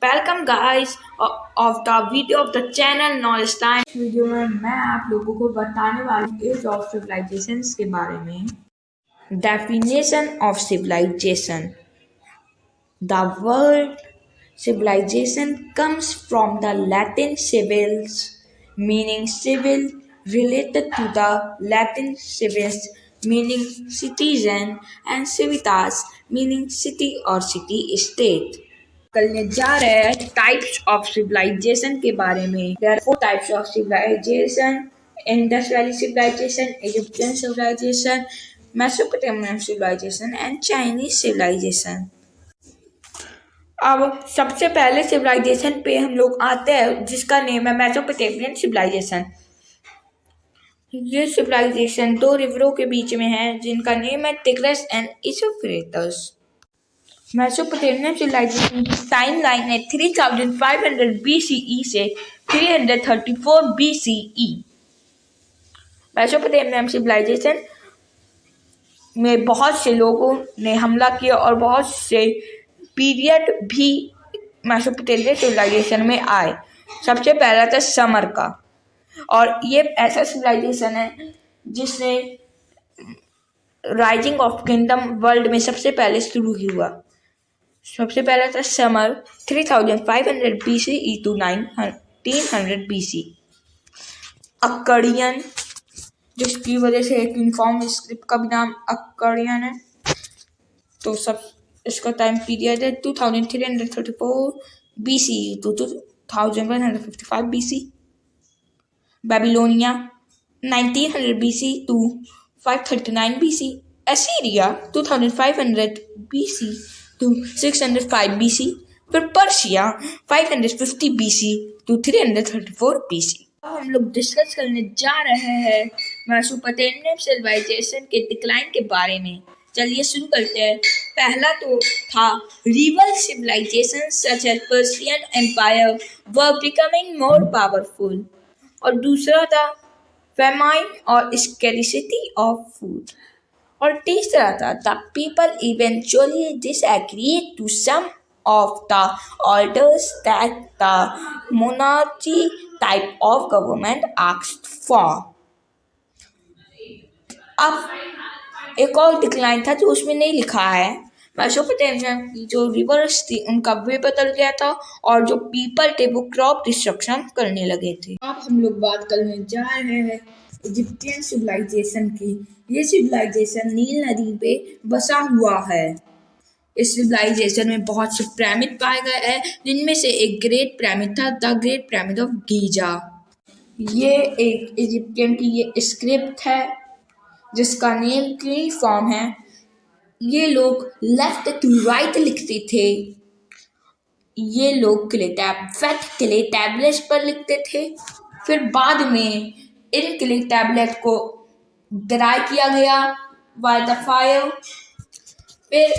Welcome guys of the video of the channel knowledge time. Video में मैं आप लोगों को बताने वाली एज ऑफ सिविलाइजेशन के बारे में। Definition of civilisation. The word civilization comes from the Latin civilis, meaning civil, related to the Latin civis, meaning citizen, and civitas, meaning city or city-state. करने जा रहे हैं टाइप्स ऑफ सिविलाइजेशन के बारे में। There are 4 types of civilisation: Indus Valley civilisation, Egyptian civilisation, Mesopotamian civilisation and Chinese civilisation. अब सबसे पहले सिविलाइजेशन पे हम लोग आते हैं जिसका नेम है मेसोपोटामियन सिविलाइजेशन। ये सिविलाइजेशन 2 रिवरों के बीच में है जिनका नेम है Tigris and Euphrates. Mesopotamian civilisation की टाइम लाइन है 3500 BCE से 334 BCE। मेसोपोटामियन सिविलाइजेशन में बहुत से लोगों ने हमला किया और बहुत से पीरियड भी मेसोपोटामियन सिविलाइजेशन में आए। सबसे पहला था समर का, और ये ऐसा सिविलाइजेशन है जिसने राइजिंग ऑफ किंगडम वर्ल्ड में सबसे पहले शुरू हुआ। सबसे पहला था समर 3500 BCE to 1900 BC। अक्कड़ियन, जिसकी वजह से एक यूनिफॉर्म स्क्रिप्ट का भी नाम अक्कड़ियन है। तो सब इसका टाइम पीरियड है 2334 BCE to 2155 BC। Babylonia 1900 BC to 539 BC। Assyria 2500 BC to 605 BC। फिर पर्शिया 550 BC to 334 BC। अब हम लोग डिस्कस करने जा रहे हैं मेसोपोटामियन सिविलाइजेशन के डिक्लाइन के बारे में। चलिए शुरू करते हैं। पहला तो था rival civilisation such as Persian empire were becoming more powerful, और दूसरा था फेमाइन और स्कैरिसिटी ऑफ फूड, और तीसरा था the people eventually disagreed to some of the orders that the monarchy type of government asked for. अब एक और डिक्लाइन था जो उसमें नहीं लिखा है। मेसोपोटामियन की जो रिवर्स थी उनका वे बदल गया था, और जो पीपल थे वो क्रॉप डिस्ट्रक्शन करने लगे थे। अब हम लोग बात करने जा रहे हैं इजिप्टियन सिविलाइजेशन की। ये सिविलाइजेशन नील नदी पे बसा हुआ है। इस सिविलाइजेशन में बहुत से पिरामिड पाए गए हैं, जिनमें से एक ग्रेट पिरामिड था, the great pyramid of Giza. ये एक इजिप्टियन की ये स्क्रिप्ट है जिसका नेम क्यूनी फॉर्म है। ये लोग लेफ्ट टू राइट लिखते थे। ये लोग क्ले टैबलेट्स पर लिखते थे। फिर बाद में इन क्ले टैबलेट को ड्राई किया गया बाय द फायर। फिर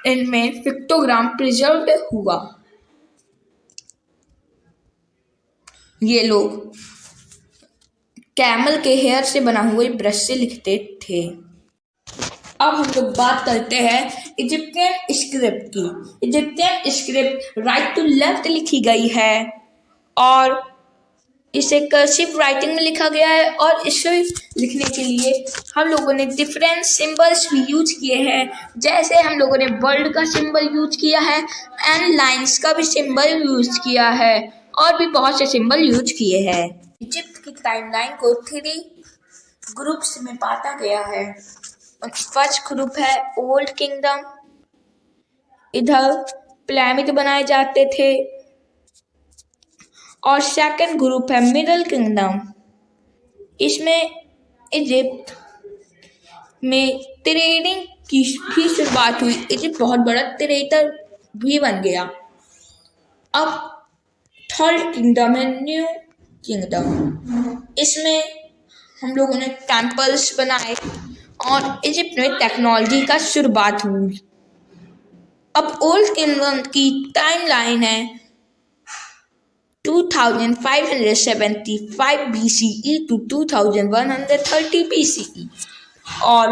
इनमें पिक्टोग्राम प्रिजर्व्ड हुआ। ये लोग कैमल के हेयर से बना हुए ब्रश से लिखते थे। अब हम लोग बात करते हैं इजिप्टियन स्क्रिप्ट की। Egyptian script right to left लिखी गई है, और इसे कर्सिव राइटिंग में लिखा गया है, और इसे लिखने के लिए हम लोगों ने डिफरेंट सिंबल्स भी यूज किए हैं। जैसे हम लोगों ने वर्ल्ड का सिंबल यूज किया है, एंड लाइन्स का भी सिंबल यूज किया है, और भी बहुत से सिंबल यूज किए हैं। इजिप्ट की टाइमलाइन को 3 ग्रुप्स में बांटा गया है। फर्स्ट ग्रुप है ओल्ड किंगडम, इधर पिरामिड बनाए जाते थे, और सेकंड ग्रुप है मिडिल किंगडम। इसमें इजिप्ट में ट्रेडिंग की भी शुरुआत हुई। इजिप्ट बहुत बड़ा ट्रेडर भी बन गया। अब थर्ड किंगडम है न्यू किंगडम। इसमें हम लोगों ने टेम्पल्स बनाए, और इजिप्ट में टेक्नोलॉजी का शुरुआत हुई। अब ओल्ड किंगडम की टाइमलाइन है 2575 BCE to 2130 BCE, और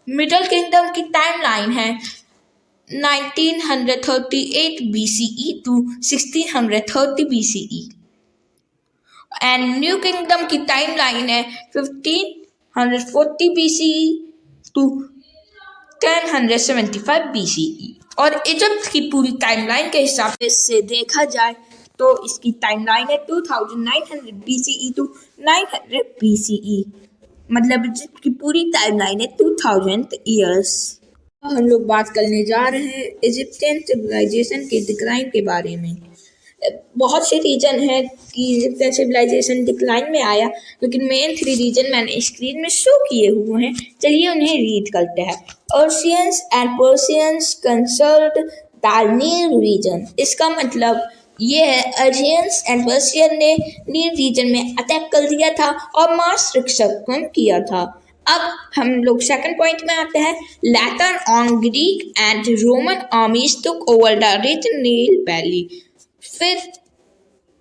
मिडिल किंगडम की टाइमलाइन है 1938 BCE to 1630 BCE and new kingdom की टाइमलाइन है 1540 BCE टू 1075 BCE। और इजिप्ट की पूरी टाइमलाइन के हिसाब से देखा जाए तो इसकी टाइमलाइन है 2900 BCE टू 900 BCE। मतलब इजिप्ट की पूरी टाइमलाइन है 2000 ईयर्स। हम लोग बात करने जा रहे हैं इजिप्शियन सिविलाइजेशन के डिक्लाइन के बारे में। बहुत से रीजन है कि इजिप्शियन सिविलाइजेशन डिक्लाइन में आया, लेकिन मेन 3 रीजन मैंने स्क्रीन में शो किए हुए हैं। चलिए उन्हें रीड करते हैं। Assyrians and Persians conquered the Nile region. इसका मतलब ये है अर्शियंस एंड पर्शियन ने नील रीजन में अटैक कर दिया था और मास डिस्ट्रक्शन किया था। अब हम लोग सेकंड पॉइंट में आते हैं। Later on Greek and Roman armies took over the rich Nile valley. फिर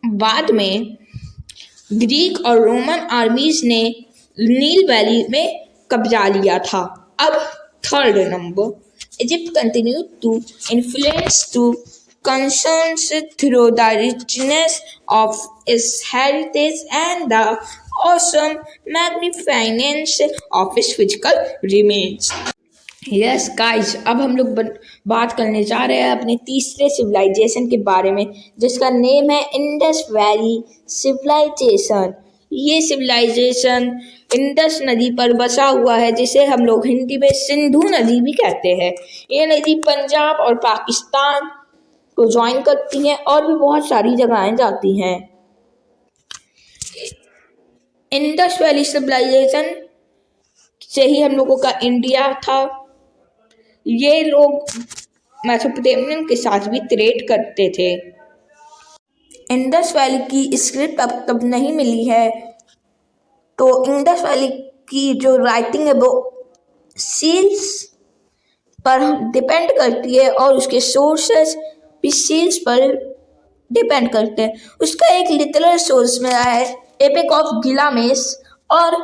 बाद में ग्रीक और रोमन आर्मीज ने नील वैली में कब्जा लिया था। अब third number, Egypt continue to influence to concerns through the richness of its heritage and the awesome magnificence of its physical remains. Yes guys, अब हम लोग बात करने जा रहे हैं अपने तीसरे सिविलाइजेशन के बारे में, जिसका नेम है इंडस वैली सिविलाइजेशन। ये सिविलाइजेशन इंडस नदी पर बसा हुआ है, जिसे हम लोग हिंदी में सिंधु नदी भी कहते हैं। ये नदी पंजाब और पाकिस्तान को ज्वाइन करती हैं और भी बहुत सारी जगहें जाती हैं। इंडस वैली सिविलाइजेशन से ही हम लोगों का इंडिया था। ये लोग मेसोपोटामियन के साथ भी ट्रेड करते थे। इंडस वैली की स्क्रिप्ट अब तक नहीं मिली है, तो इंडस वैली की जो राइटिंग है वो सील्स पर डिपेंड करती है और उसके सोर्सेस भी सील्स पर डिपेंड करते हैं। उसका एक लिटरल सोर्स मिला है एपिक ऑफ गिलगामेश, और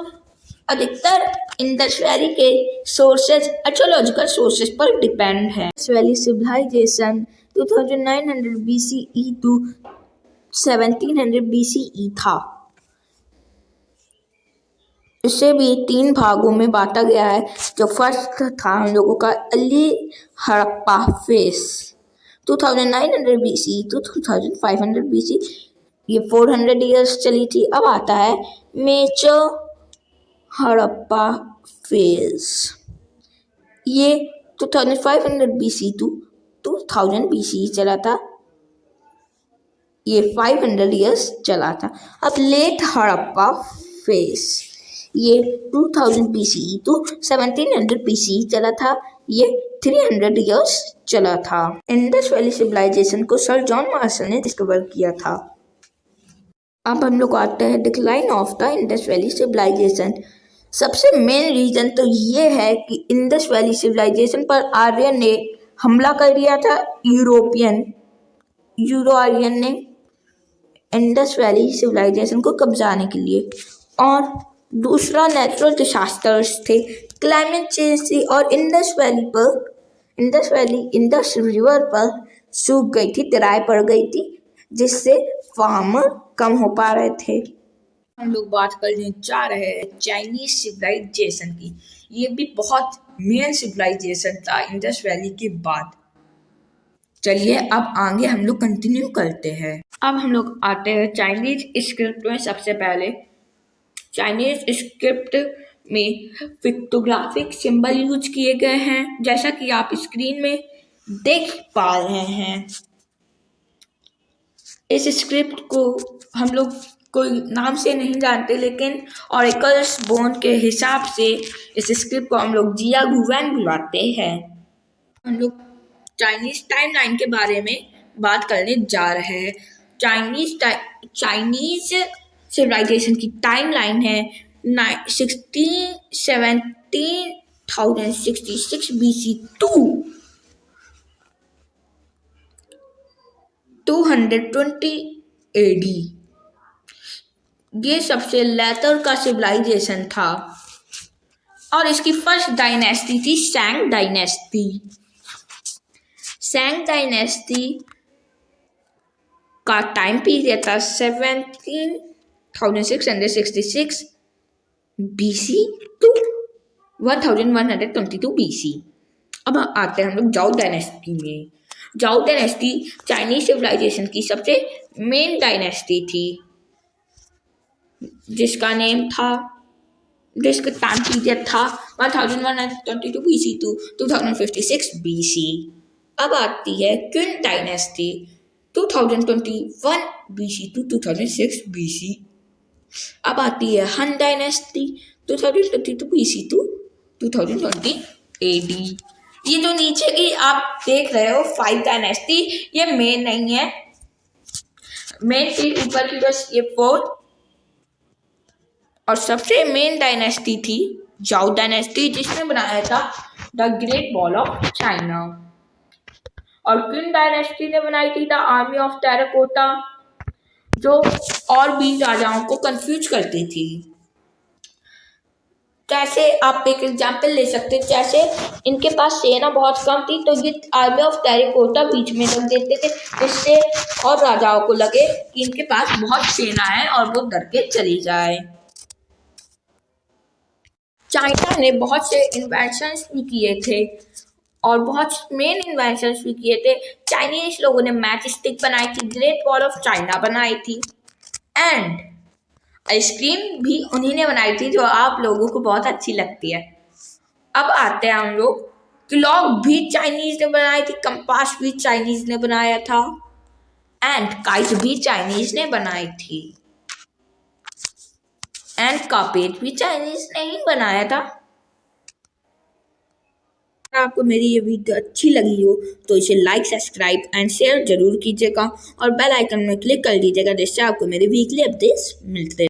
अधिकतर इंडस वैली के सोर्सेज आर्कियोलॉजिकल सोर्सेज पर डिपेंड है। Indus Valley civilisation 2900 BCE to 1700 BCE था। इसे भी 3 भागों में बांटा गया है। जो फर्स्ट था हम लोगों का early Harappa phase 2900 BC to 2500 BC, ये 400 ईयर्स चली थी। अब आता है मेजर हड़प्पा फेज, ये 2500 BC टू 2000 BC चला था, ये 500 ईयर्स चला था। अब लेट हड़प्पा फेज, ये 2000 BCE टू 1700 BCE चला था, ये 300 ईयर्स चला था। इंडस वैली सिविलाइजेशन को सर जॉन मार्शल ने डिस्कवर किया था। अब हम लोग आते हैं decline of the Indus Valley civilisation. सबसे मेन रीजन तो ये है कि इंडस वैली सिविलाइजेशन पर आर्यन ने हमला कर दिया था। यूरो आर्यन ने इंडस वैली सिविलाइजेशन को कब्जाने के लिए। और दूसरा नेचुरल डिसास्टर्स थे, क्लाइमेट चेंज थी, और इंडस रिवर पर सूख गई थी, तराई पड़ गई थी, जिससे फार्मर कम हो पा रहे थे। हम लोग बात करने जा रहे हैं चाइनीज सिविलाइजेशन की। ये भी बहुत मेन सिविलाइजेशन था इंडस वैली के बाद। चलिए अब आगे हम लोग कंटिन्यू करते हैं। अब हम लोग आते हैं चाइनीज स्क्रिप्ट में। सबसे पहले चाइनीज स्क्रिप्ट में पिक्टोग्राफिक सिंबल यूज किए गए हैं, जैसा कि आप स्क्रीन में देख पा रहे हैं। इस स्क्रिप्ट को हम लोग कोई नाम से नहीं जानते, लेकिन ऑरेकल्स बोन के हिसाब से इस स्क्रिप्ट को हम लोग जिया गुवैन बुलाते हैं। हम लोग चाइनीज टाइमलाइन के बारे में बात करने जा रहे हैं। चाइनीज सिविलाइजेशन की टाइमलाइन है 1766 BC टू 220 AD। ये सबसे लेटर का सिविलाइजेशन था और इसकी फर्स्ट डायनेस्टी थी सैंग डायनेस्टी। सैंग डायनेस्टी का टाइम पीरियड था 17,666 BC टू 1122 BC। अब आते हैं हम लोग जाओ डायनेस्टी में। जाओ डायनेस्टी चाइनीज सिविलाइजेशन की सबसे मेन डायनेस्टी थी, जिसका टाइम पीरियड था 1122 BC टू 2056 BC। अब आती है Qin dynasty 2021 BC to 2006 BC। अब आती है हन डायनेस्टी 2022 BC टू 2020 AD। ये जो नीचे की आप देख रहे हो 5 डायनेस्टी, ये मेन नहीं है, मेन के ऊपर की बस ये 4। और सबसे मेन डायनेस्टी थी जाओ डायनेस्टी, जिसने बनाया था the great wall of China. और क्विन डायनेस्टी ने बनाई थी द आर्मी ऑफ टेराकोटा, जो और भी राजाओं को कंफ्यूज करती थी। जैसे आप एक एग्जाम्पल ले सकते हैं, जैसे इनके पास सेना बहुत कम थी तो ये आर्मी ऑफ टेराकोटा बीच में रख देते थे, जिससे और राजाओं को लगे कि इनके पास बहुत सेना है और वो डर के चली जाए। चाइना ने बहुत से इन्वेंशंस भी किए थे और बहुत मेन इन्वेंशंस भी किए थे। चाइनीज लोगों ने मैच स्टिक बनाई थी, ग्रेट वॉल ऑफ चाइना बनाई थी, एंड आइसक्रीम भी उन्हीं ने बनाई थी जो आप लोगों को बहुत अच्छी लगती है। अब आते हैं हम लोग, क्लॉक भी चाइनीज ने बनाई थी, कंपास भी चाइनीज ने बनाया था, एंड काइट भी चाइनीज ने बनाई थी, एंड कारपेट भी चाइनीज ने ही बनाया था। अगर आपको मेरी ये वीडियो अच्छी लगी हो तो इसे लाइक, सब्सक्राइब एंड शेयर जरूर कीजिएगा और बेल आइकन में क्लिक कर दीजिएगा, जिससे आपको मेरे वीकली अपडेट्स मिलते हैं।